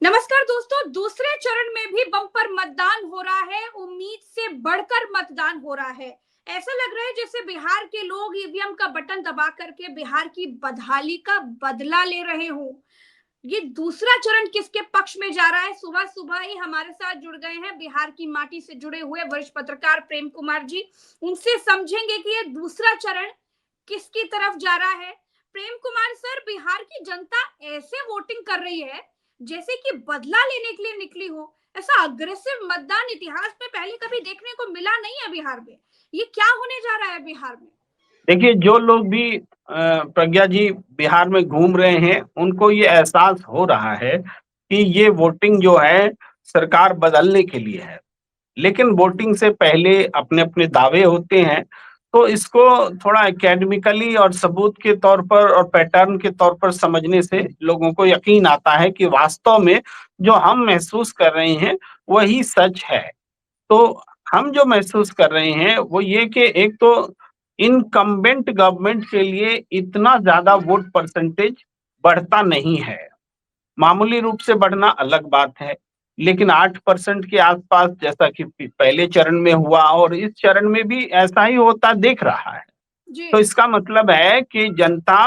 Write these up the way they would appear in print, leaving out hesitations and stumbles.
नमस्कार दोस्तों, दूसरे चरण में भी बम्पर मतदान हो रहा है। उम्मीद से बढ़कर मतदान हो रहा है। ऐसा लग रहा है जैसे बिहार के लोग ईवीएम का बटन दबा करके बिहार की बदहाली का बदला ले रहे हों। ये दूसरा चरण किसके पक्ष में जा रहा है? सुबह सुबह ही हमारे साथ जुड़ गए हैं बिहार की माटी से जुड़े हुए वरिष्ठ पत्रकार प्रेम कुमार जी। उनसे समझेंगे कि ये दूसरा चरण किसकी तरफ जा रहा है। प्रेम कुमार सर, बिहार की जनता ऐसे वोटिंग कर रही है जैसे कि बदला लेने के लिए निकली हो। ऐसा अग्रेसिव मतदान इतिहास में पहले कभी देखने को मिला नहीं है बिहार में। ये क्या होने जा रहा है बिहार में? देखिए, जो लोग भी प्रज्ञा जी बिहार में घूम रहे हैं, उनको ये एहसास हो रहा है कि ये वोटिंग जो है सरकार बदलने के लिए है। लेकिन वोटिंग से पहले अपने-अपने दावे होते हैं, तो इसको थोड़ा एकेडमिकली और सबूत के तौर पर और पैटर्न के तौर पर समझने से लोगों को यकीन आता है कि वास्तव में जो हम महसूस कर रहे हैं, वही सच है। तो हम जो महसूस कर रहे हैं वो ये कि एक तो इनकम्बेंट गवर्नमेंट के लिए इतना ज़्यादा वोट परसेंटेज बढ़ता नहीं है। मामूली रूप से बढ़ना अलग बात है, लेकिन 8% के आसपास जैसा कि पहले चरण में हुआ और इस चरण में भी ऐसा ही होता दिख रहा है। जी। तो इसका मतलब है कि जनता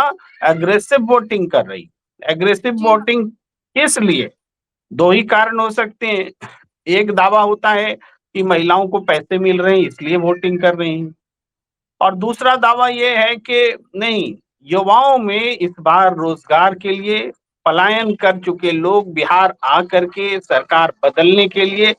एग्रेसिव वोटिंग कर रही। एग्रेसिव जी हाँ। वोटिंग किस लिए? 2 ही कारण हो सकते हैं। एक दावा होता है कि महिलाओं को पैसे मिल रहे हैं इसलिए वोटिंग कर रही हैं और दूसरा दावा ये है कि नहीं, युवाओं में इस बार रोजगार के लिए पलायन कर चुके लोग बिहार आकर के सरकार बदलने के लिए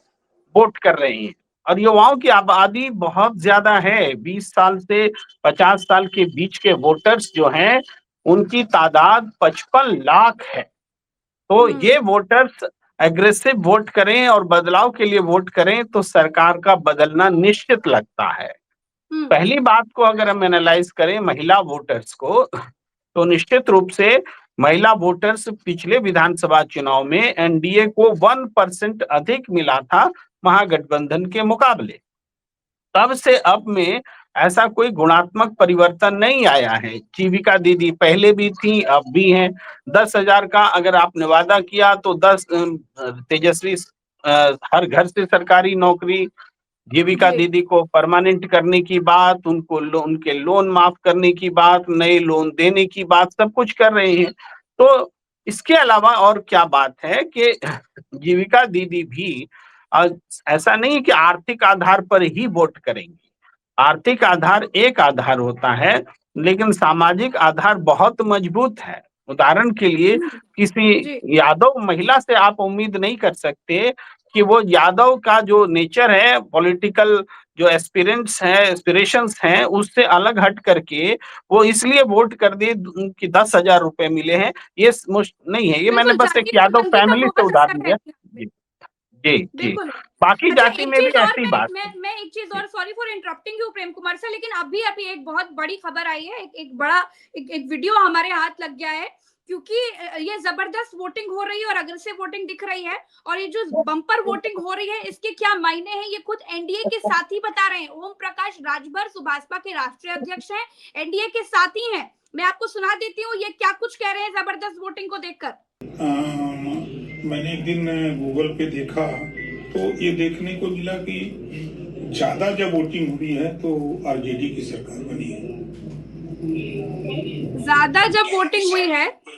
वोट कर रहे हैं और युवाओं की आबादी बहुत ज्यादा है। 20 साल से 50 साल के बीच के वोटर्स जो हैं उनकी तादाद 55 लाख है। तो हम्म। ये वोटर्स एग्रेसिव वोट करें और बदलाव के लिए वोट करें तो सरकार का बदलना निश्चित लगता है। हम्म। पहली बात को अगर हम एनालाइज करें महिला वोटर्स को, तो निश्चित रूप से महिला वोटर्स पिछले विधानसभा चुनाव में एनडीए को 1% अधिक मिला था महागठबंधन के मुकाबले। तब से अब में ऐसा कोई गुणात्मक परिवर्तन नहीं आया है। जीविका दीदी पहले भी थी, अब भी हैं। 10,000 का अगर आपने वादा किया तो 10 तेजस्वी हर घर से सरकारी नौकरी, जीविका जी। दीदी को परमानेंट करने की बात, उनके लोन माफ करने की बात, नए लोन देने की बात, सब कुछ कर रहे हैं। तो इसके अलावा और क्या बात है कि जीविका दीदी भी अ, ऐसा नहीं है कि आर्थिक आधार पर ही वोट करेंगी। आर्थिक आधार एक आधार होता है, लेकिन सामाजिक आधार बहुत मजबूत है। उदाहरण के लिए किसी जी। यादव महिला से आप उम्मीद नहीं कर सकते कि वो यादव का जो नेचर है, पॉलिटिकल जो एस्पिरेशंस हैं, उससे अलग हट करके वो इसलिए वोट कर दे कि 10,000 रुपए मिले हैं, ये नहीं है। ये मैंने बिल्कुल, बस एक जाति यादव संबंधी का फैमिली से बहुत असर उदाहरण है दिया। यहाँ पे। जी, जी, जी। बिल्कुल। बाकी अच्छा, जाति एक में भी चीज और ऐसी बात है। मैं एक चीज और, sorry for interrupting you Prem Kumar sir, लेकिन अभी अभी एक बहुत बड़ी खबर आई है। एक बड़ा एक वीडियो हमारे हाथ लग गया है, क्योंकि ये जबरदस्त वोटिंग हो रही है और अग्रेसिव वोटिंग दिख रही है। और ये जो बम्पर वोटिंग हो रही है, इसके क्या मायने हैं, ये खुद एनडीए के साथी बता रहे हैं। ओम प्रकाश राजभर सुभाषपा के राष्ट्रीय अध्यक्ष हैं, एनडीए के साथी हैं। मैं आपको सुना देती हूँ ये क्या कुछ कह रहे हैं जबरदस्त वोटिंग को देखकर। मैंने एक दिन गूगल पे देखा तो ये देखने को मिला कि ज्यादा जब वोटिंग हुई है तो आरजेडी की सरकार बनी है। ज्यादा जब वोटिंग हुई है तो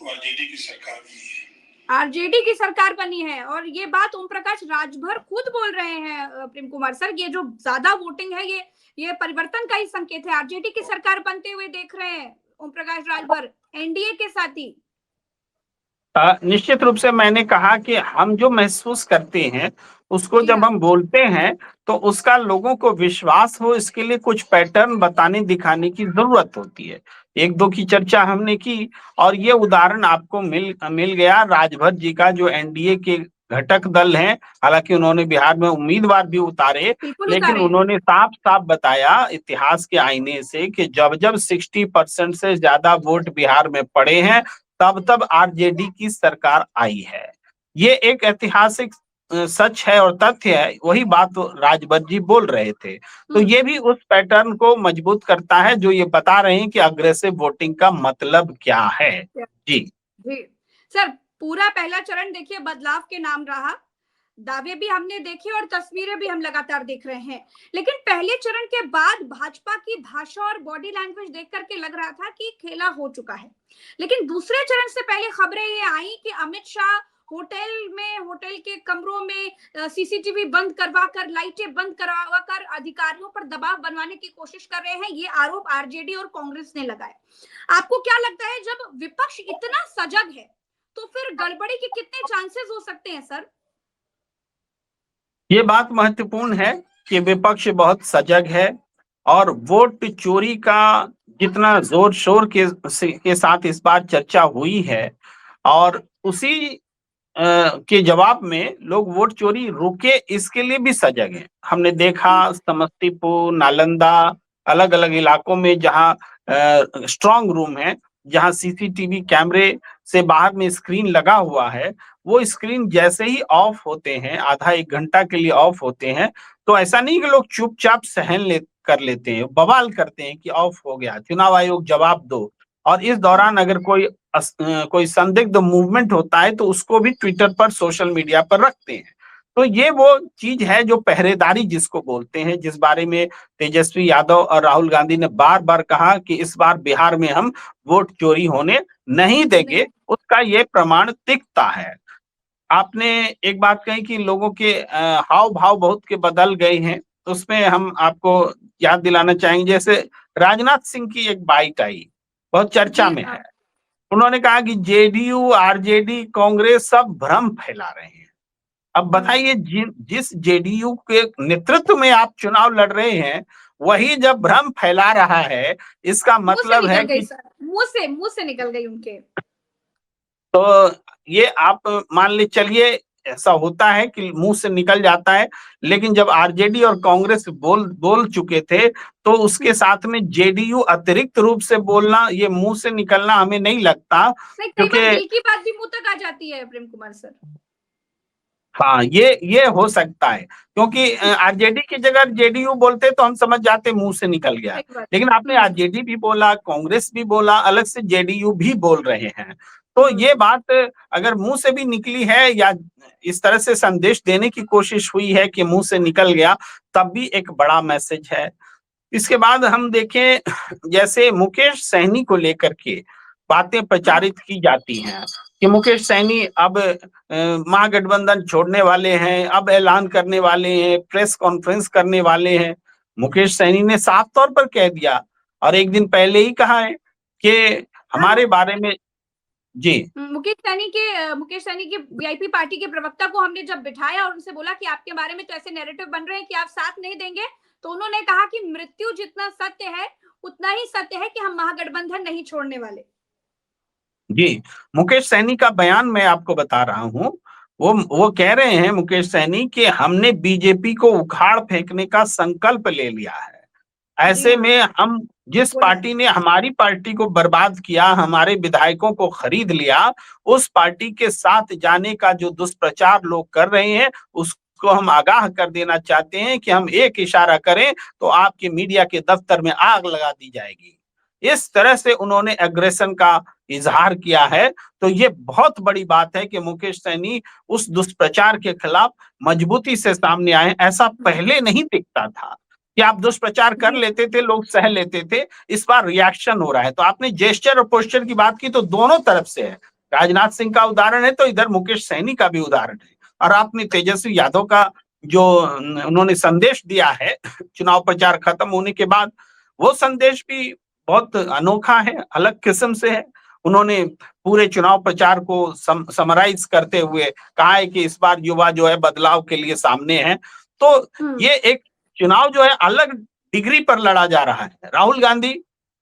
आरजेडी की सरकार बनी है। आरजेडी की सरकार बनी है, और ये बात ओम प्रकाश राजभर खुद बोल रहे हैं। प्रेम कुमार सर, ये जो ज्यादा वोटिंग है, ये परिवर्तन का ही संकेत है। आरजेडी की सरकार बनते हुए देख रहे हैं ओम प्रकाश राजभर, एनडीए के साथी। निश्चित रूप से मैंने कहा कि हम जो महसूस करते हैं उसको जी जब हाँ। हम बोलते हैं तो उसका लोगों को विश्वास हो, इसके लिए कुछ पैटर्न बताने दिखाने की जरूरत होती है। एक दो की चर्चा हमने की और ये उदाहरण आपको मिल मिल गया राजभर जी का, जो एनडीए के घटक दल हैं। हालांकि उन्होंने बिहार में उम्मीदवार भी उतारे, बिल्कुल लेकिन उतारे हैं। उन्होंने साफ साफ बताया इतिहास के आईने से कि जब जब 60% से ज्यादा वोट बिहार में पड़े हैं, तब तब आरजेडी की सरकार आई है। ये एक ऐतिहासिक सच है और तथ्य है। वही बात राजभर जी बोल रहे थे। तो हम्म। ये भी उस पैटर्न को मजबूत करता है जो ये बता रहे हैं कि अग्रेसिव वोटिंग का मतलब क्या है। जी। जी सर, पूरा पहला चरण देखिए बदलाव के नाम रहा, दावे भी हमने देखे और तस्वीरें भी हम लगातार देख रहे हैं। लेकिन पहले चरण के बाद भाजपा की भाषा और बॉडी लैंग्वेज देख करके लग रहा था कि खेला हो चुका है। लेकिन दूसरे चरण से पहले खबरें ये आई कि अमित शाह होटल के कमरों में सीसीटीवी बंद करवा कर, लाइटें बंद करवा कर अधिकारियों पर दबाव बनवाने की कोशिश कर रहे हैं। ये आरोप आरजेडी और कांग्रेस ने लगाए। आपको क्या लगता है, जब विपक्ष इतना सजग है तो फिर गड़बड़ी के कितने चांसेस हो सकते हैं सर? ये बात महत्वपूर्ण है कि विपक्ष बहुत सजग है और वोट चोरी का जितना जोर शोर के साथ इस बार चर्चा हुई है, और उसी के जवाब में लोग वोट चोरी रोके इसके लिए भी सजग हैं। हमने देखा समस्तीपुर, नालंदा, अलग अलग इलाकों में जहां स्ट्रांग रूम है, जहां सीसीटीवी कैमरे से बाहर में स्क्रीन लगा हुआ है, वो स्क्रीन जैसे ही ऑफ होते हैं, आधा एक घंटा के लिए ऑफ होते हैं, तो ऐसा नहीं कि लोग चुपचाप कर लेते हैं, बवाल करते हैं कि ऑफ हो गया, चुनाव आयोग जवाब दो। और इस दौरान अगर कोई संदिग्ध मूवमेंट होता है तो उसको भी ट्विटर पर, सोशल मीडिया पर रखते हैं। तो ये वो चीज है जो पहरेदारी जिसको बोलते हैं, जिस बारे में तेजस्वी यादव और राहुल गांधी ने बार बार कहा कि इस बार बिहार में हम वोट चोरी होने नहीं देंगे, उसका ये प्रमाण दिखता है। आपने एक बात कही कि लोगों के हाव भाव बहुत के बदल गए हैं, उसमें हम आपको याद दिलाना चाहेंगे, जैसे राजनाथ सिंह की एक बाइट आई, बहुत चर्चा में है। उन्होंने कहा कि जेडीयू, आरजेडी, कांग्रेस सब भ्रम फैला रहे हैं। अब बताइए, जिस जेडीयू के नेतृत्व में आप चुनाव लड़ रहे हैं, वही जब भ्रम फैला रहा है, इसका मतलब है कि मुंह से निकल गई उनके। तो ये आप मान ले चलिए, ऐसा होता है कि मुंह से निकल जाता है, लेकिन जब आरजेडी और कांग्रेस बोल चुके थे, तो उसके साथ में जेडीयू अतिरिक्त रूप से बोलना, ये मुंह से निकलना हमें नहीं लगता, क्योंकि दिल की बात भी मुंह तक आ जाती है प्रेम कुमार सर। हाँ, ये हो सकता है, क्योंकि आरजेडी की जगह जेडीयू बोलते तो हम समझ जाते मुंह से निकल गया, लेकिन आपने आरजेडी भी बोला, कांग्रेस भी बोला, अलग से जेडीयू भी बोल रहे हैं। तो ये बात अगर मुंह से भी निकली है या इस तरह से संदेश देने की कोशिश हुई है कि मुंह से निकल गया, तब भी एक बड़ा मैसेज है। इसके बाद हम देखें, जैसे मुकेश सहनी को लेकर के बातें प्रचारित की जाती हैं कि मुकेश सहनी अब महागठबंधन छोड़ने वाले हैं, अब ऐलान करने वाले हैं, प्रेस कॉन्फ्रेंस करने वाले हैं। मुकेश सहनी ने साफ तौर पर कह दिया और एक दिन पहले ही कहा है कि हमारे बारे में। जी, मुकेश सहनी के वीआईपी पार्टी के प्रवक्ता को हमने जब बिठाया और उनसे बोला कि आपके बारे में तो ऐसे नैरेटिव बन रहे हैं कि आप साथ नहीं देंगे, तो उन्होंने कहा कि मृत्यु जितना सत्य है उतना ही सत्य है कि हम महागठबंधन नहीं छोड़ने वाले। जी, मुकेश सहनी का बयान मैं आपको बता रहा हूँ। वो कह रहे हैं मुकेश सहनी कि हमने बीजेपी को उखाड़ फेंकने का संकल्प ले लिया है। ऐसे में हम जिस पार्टी ने हमारी पार्टी को बर्बाद किया, हमारे विधायकों को खरीद लिया, उस पार्टी के साथ जाने का जो दुष्प्रचार लोग कर रहे हैं, उसको हम आगाह कर देना चाहते हैं कि हम एक इशारा करें तो आपके मीडिया के दफ्तर में आग लगा दी जाएगी। इस तरह से उन्होंने एग्रेशन का इजहार किया है। तो ये बहुत बड़ी बात है कि मुकेश सहनी उस दुष्प्रचार के खिलाफ मजबूती से सामने आए। ऐसा पहले नहीं दिखता था कि आप दुष्प्रचार कर लेते थे, लोग सह लेते थे, इस बार रिएक्शन हो रहा है। तो आपने जेस्चर और पोस्चर की बात की, तो दोनों तरफ से है। राजनाथ सिंह का उदाहरण है तो इधर मुकेश सहनी का भी उदाहरण है। और आपने तेजस्वी यादव का जो उन्होंने संदेश दिया है चुनाव प्रचार खत्म होने के बाद, वो संदेश भी बहुत अनोखा है, अलग किस्म से है। उन्होंने पूरे चुनाव प्रचार को समराइज करते हुए कहा है कि इस बार युवा जो है बदलाव के लिए सामने है। तो ये एक चुनाव जो है अलग डिग्री पर लड़ा जा रहा है। राहुल गांधी,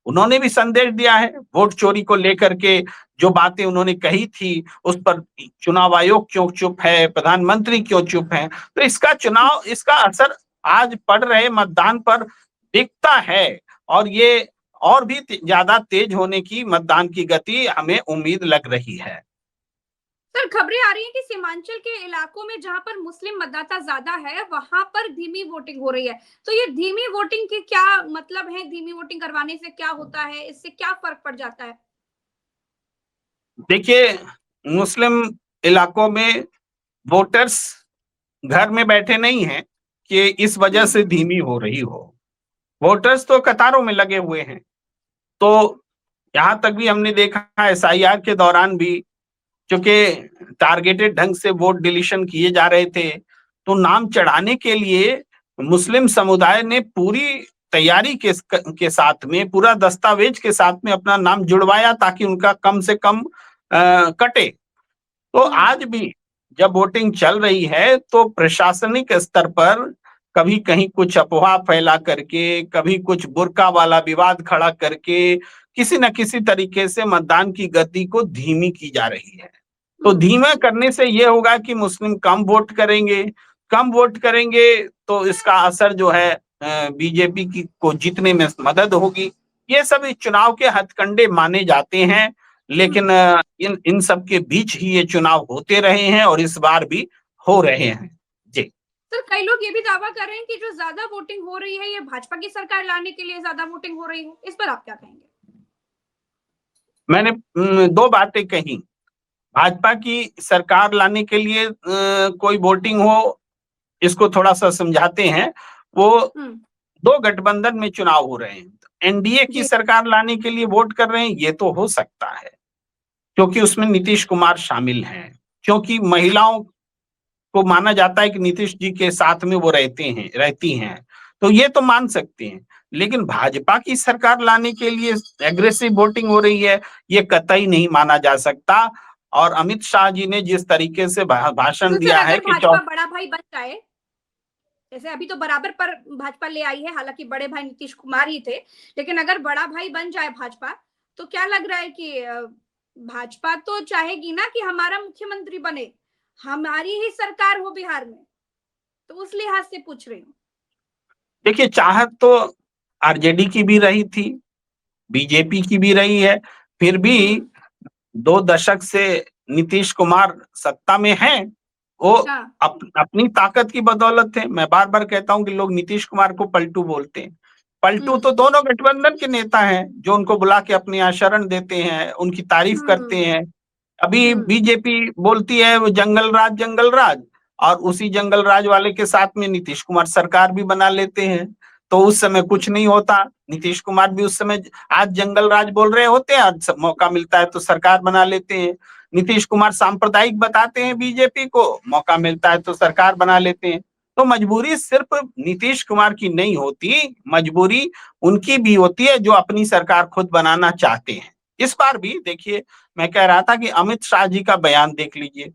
उन्होंने भी संदेश दिया है वोट चोरी को लेकर के, जो बातें उन्होंने कही थी उस पर चुनाव आयोग क्यों चुप है, प्रधानमंत्री क्यों चुप है। तो इसका असर आज पड़ रहे मतदान पर दिखता है, और ये और भी ज्यादा तेज होने की मतदान की गति हमें उम्मीद लग रही है। सर, खबरें आ रही हैं कि सीमांचल के इलाकों में जहां पर मुस्लिम मतदाता ज्यादा है, वहां पर धीमी वोटिंग हो रही है। तो ये धीमी वोटिंग के क्या मतलब है? धीमी वोटिंग करवाने से क्या होता है? इससे क्या फर्क पड़ जाता है? देखिए, मुस्लिम इलाकों में वोटर्स घर में बैठे नहीं हैं कि इस वजह से धीमी हो रही हो। वोटर्स तो कतारों में लगे हुए हैं। तो यहां तक भी हमने देखा एसआईआर के दौरान भी, क्योंकि टारगेटेड ढंग से वोट डिलीशन किए जा रहे थे, तो नाम चढ़ाने के लिए मुस्लिम समुदाय ने पूरी तैयारी के साथ में, पूरा दस्तावेज के साथ में अपना नाम जुड़वाया ताकि उनका कम से कम कटे। तो आज भी जब वोटिंग चल रही है तो प्रशासनिक स्तर पर कभी कहीं कुछ अफवाह फैला करके, कभी कुछ बुर्का वाला विवाद खड़ा करके किसी न किसी तरीके से मतदान की गति को धीमी की जा रही है। तो धीमा करने से ये होगा कि मुस्लिम कम वोट करेंगे, कम वोट करेंगे तो इसका असर जो है बीजेपी की को जीतने में मदद होगी। ये सब इस चुनाव के हथकंडे माने जाते हैं, लेकिन इन सब के बीच ही ये चुनाव होते रहे हैं और इस बार भी हो रहे हैं। जी सर, कई लोग ये भी दावा कर रहे हैं कि जो ज्यादा वोटिंग हो रही है ये भाजपा की सरकार लाने के लिए ज्यादा वोटिंग हो रही है, इस पर आप क्या कहेंगे? मैंने दो बातें कही। भाजपा की सरकार लाने के लिए कोई वोटिंग हो, इसको थोड़ा सा समझाते हैं। वो दो गठबंधन में चुनाव हो रहे हैं, एनडीए की सरकार लाने के लिए वोट कर रहे हैं, ये तो हो सकता है क्योंकि उसमें नीतीश कुमार शामिल हैं, क्योंकि महिलाओं को माना जाता है कि नीतीश जी के साथ में वो रहती हैं, तो ये तो मान सकते हैं। लेकिन भाजपा की सरकार लाने के लिए एग्रेसिव वोटिंग हो रही है, ये कतई नहीं माना जा सकता। और अमित शाह जी ने जिस तरीके से भाषण दिया है कि भाजपा बड़ा भाई बन जाए, जैसे अभी तो बराबर पर भाजपा ले आई है, हालांकि बड़े भाई नीतीश कुमार ही थे, लेकिन अगर बड़ा भाई बन जाए भाजपा, तो क्या लग रहा है कि भाजपा तो चाहेगी ना कि हमारा मुख्यमंत्री बने, हमारी ही सरकार हो बिहार में, तो उस लिहाज से पूछ रही हूँ। देखिए, चाहत तो आरजेडी की भी रही थी, बीजेपी की भी रही है, फिर भी 2 दशक से नीतीश कुमार सत्ता में हैं। वो अपनी ताकत की बदौलत है। मैं बार बार कहता हूं कि लोग नीतीश कुमार को पलटू बोलते हैं। पलटू तो दोनों गठबंधन के नेता हैं जो उनको बुला के अपने यहाँ शरण देते हैं, उनकी तारीफ करते हैं। अभी बीजेपी बोलती है वो जंगल राज, और उसी जंगल राज वाले के साथ में नीतीश कुमार सरकार भी बना लेते हैं, तो उस समय कुछ नहीं होता। नीतीश कुमार भी उस समय आज जंगल राज बोल रहे होते हैं, आज मौका मिलता है तो सरकार बना लेते हैं। नीतीश कुमार सांप्रदायिक बताते हैं बीजेपी को, मौका मिलता है तो सरकार बना लेते हैं। तो मजबूरी सिर्फ नीतीश कुमार की नहीं होती, मजबूरी उनकी भी होती है जो अपनी सरकार खुद बनाना चाहते हैं। इस बार भी देखिए, मैं कह रहा था कि अमित शाह जी का बयान देख लीजिए।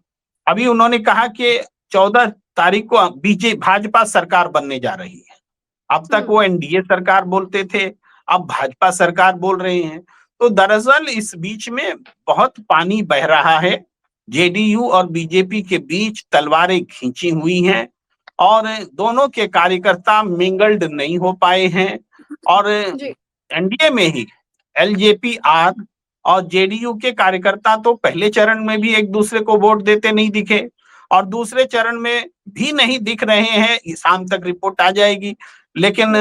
अभी उन्होंने कहा कि 14 तारीख को भाजपा सरकार बनने जा रही है। अब तक वो एनडीए सरकार बोलते थे, अब भाजपा सरकार बोल रहे हैं। तो दरअसल इस बीच में बहुत पानी बह रहा है। जेडीयू और बीजेपी के बीच तलवारें खींची हुई हैं और दोनों के कार्यकर्ता मिंगल्ड नहीं हो पाए हैं। और एनडीए में ही एलजेपी-आर और जेडीयू के कार्यकर्ता तो पहले चरण में भी एक दूसरे को वोट देते नहीं दिखे और दूसरे चरण में भी नहीं दिख रहे हैं। शाम तक रिपोर्ट आ जाएगी। लेकिन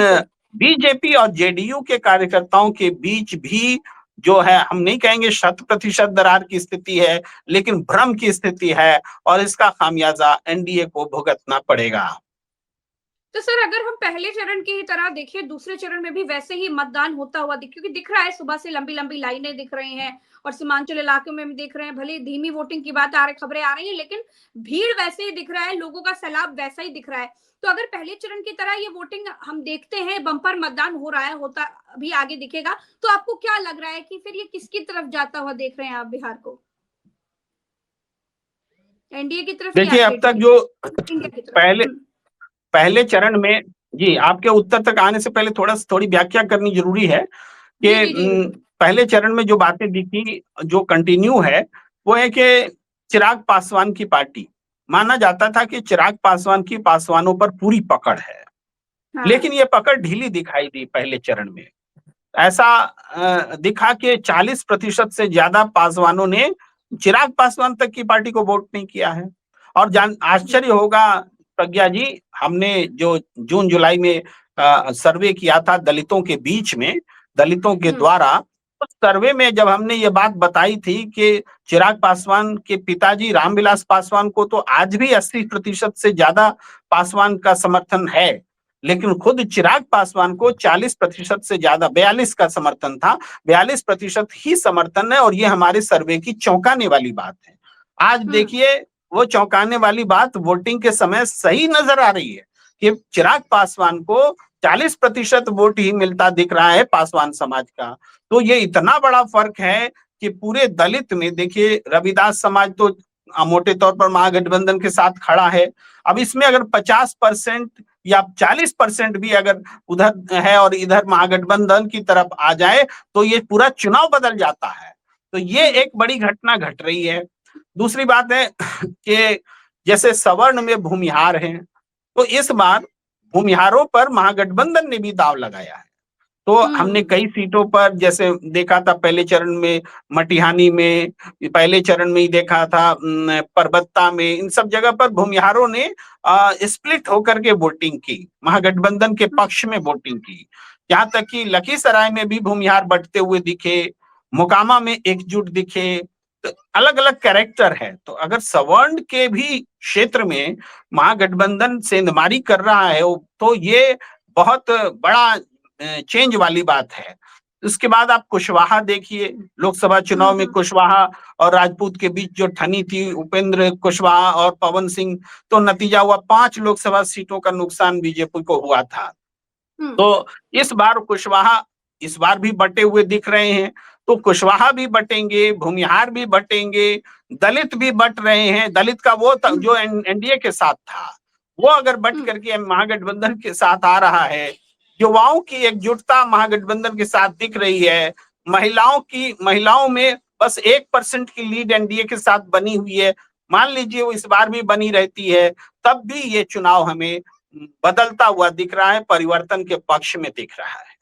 बीजेपी और जेडीयू के कार्यकर्ताओं के बीच भी जो है, हम नहीं कहेंगे 100% दरार की स्थिति है, लेकिन भ्रम की स्थिति है और इसका खामियाजा एनडीए को भुगतना पड़ेगा। तो सर, अगर हम पहले चरण की ही तरह देखें, दूसरे चरण में भी वैसे ही मतदान होता हुआ क्योंकि दिख रहा है, सुबह से लंबी लंबी लाइनें दिख रही हैं और सीमांचल इलाकों में भी देख रहे हैं, भले धीमी वोटिंग की खबरें आ रही है, लेकिन भीड़ वैसे ही दिख रहा है, लोगों का सैलाब वैसा ही दिख रहा है। तो अगर पहले चरण की तरह ये वोटिंग हम देखते हैं, बम्पर मतदान हो रहा है, होता अभी आगे दिखेगा, तो आपको क्या लग रहा है कि फिर ये किसकी तरफ जाता हुआ देख रहे हैं आप बिहार को? एनडीए की तरफ? देखिए, अब तक जो पहले चरण में, जी आपके उत्तर तक आने से पहले थोड़ी व्याख्या करनी जरूरी है कि पहले चरण में जो बातें दिखी, जो कंटिन्यू है, वो है कि चिराग पासवान की पार्टी, माना जाता था कि चिराग पासवान की पासवानों पर पूरी पकड़ है। लेकिन ये पकड़ ढीली दिखाई दी पहले चरण में। ऐसा दिखा कि 40% से ज्यादा पासवानों ने चिराग पासवान तक की पार्टी को वोट नहीं किया है। और आश्चर्य होगा प्रज्ञा जी, हमने जो जून जुलाई में सर्वे किया था दलितों के बीच में, दलितों के द्वारा, उस सर्वे में जब हमने ये बात बताई थी कि चिराग पासवान के पिताजी रामविलास पासवान को तो आज भी 80% से ज्यादा पासवान का समर्थन है, लेकिन खुद चिराग पासवान को 40% से ज्यादा 42 का समर्थन था, 42% ही समर्थन है। और ये हमारे सर्वे की चौंकाने वाली बात है। आज देखिए वो चौंकाने वाली बात वोटिंग के समय सही नजर आ रही है कि चिराग पासवान को 40% वोट ही मिलता दिख रहा है पासवान समाज का। तो ये इतना बड़ा फर्क है कि पूरे दलित में देखिए रविदास समाज तो मोटे तौर पर महागठबंधन के साथ खड़ा है। अब इसमें अगर 50% या 40% भी अगर उधर है और इधर महागठबंधन की तरफ आ जाए तो ये पूरा चुनाव बदल जाता है। तो ये एक बड़ी घटना घट रही है। दूसरी बात है कि जैसे सवर्ण में भूमिहार हैं, तो इस बार भूमिहारों पर महागठबंधन ने भी दांव लगाया है। तो हमने कई सीटों पर जैसे देखा था पहले चरण में मटिहानी में, पहले चरण में ही देखा था परबत्ता में, इन सब जगह पर भूमिहारों ने स्प्लिट होकर के वोटिंग की, महागठबंधन के पक्ष में वोटिंग की। यहाँ तक कि लखीसराय में भी भूमिहार बंटते हुए दिखे, मोकामा में एकजुट दिखे। तो अलग अलग कैरेक्टर है। तो अगर सवर्ण के भी क्षेत्र में महागठबंधन सेंधमारी कर रहा है तो ये बहुत बड़ा चेंज वाली बात है। उसके बाद आप कुशवाहा देखिए, लोकसभा चुनाव में कुशवाहा और राजपूत के बीच जो ठनी थी, उपेंद्र कुशवाहा और पवन सिंह, तो नतीजा हुआ 5 लोकसभा सीटों का नुकसान बीजेपी को हुआ था। तो इस बार कुशवाहा इस बार भी बटे हुए दिख रहे हैं। तो कुशवाहा भी बटेंगे, भूमिहार भी बटेंगे, दलित भी बट रहे हैं। दलित का वो जो एनडीए के साथ था वो अगर बट करके महागठबंधन के साथ आ रहा है, युवाओं की एकजुटता महागठबंधन के साथ दिख रही है, महिलाओं में बस 1% की लीड एनडीए के साथ बनी हुई है, मान लीजिए वो इस बार भी बनी रहती है, तब भी ये चुनाव हमें बदलता हुआ दिख रहा है, परिवर्तन के पक्ष में दिख रहा है।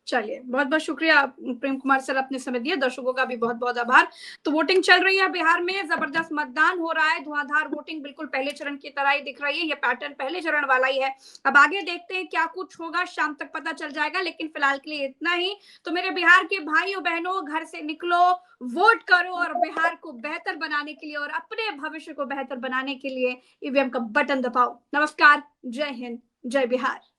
चलिए, बहुत बहुत शुक्रिया प्रेम कुमार सर, अपने समय दिए। दर्शकों का भी बहुत बहुत आभार। तो वोटिंग चल रही है बिहार में, जबरदस्त मतदान हो रहा है, धुआंधार वोटिंग बिल्कुल पहले चरण की तरह ही दिख रही है। ये पैटर्न पहले चरण वाला ही है। अब आगे देखते हैं क्या कुछ होगा, शाम तक पता चल जाएगा, लेकिन फिलहाल के लिए इतना ही। तो मेरे बिहार के भाइयों बहनों, घर से निकलो, वोट करो और बिहार को बेहतर बनाने के लिए और अपने भविष्य को बेहतर बनाने के लिए ईवीएम का बटन दबाओ। नमस्कार, जय हिंद, जय बिहार।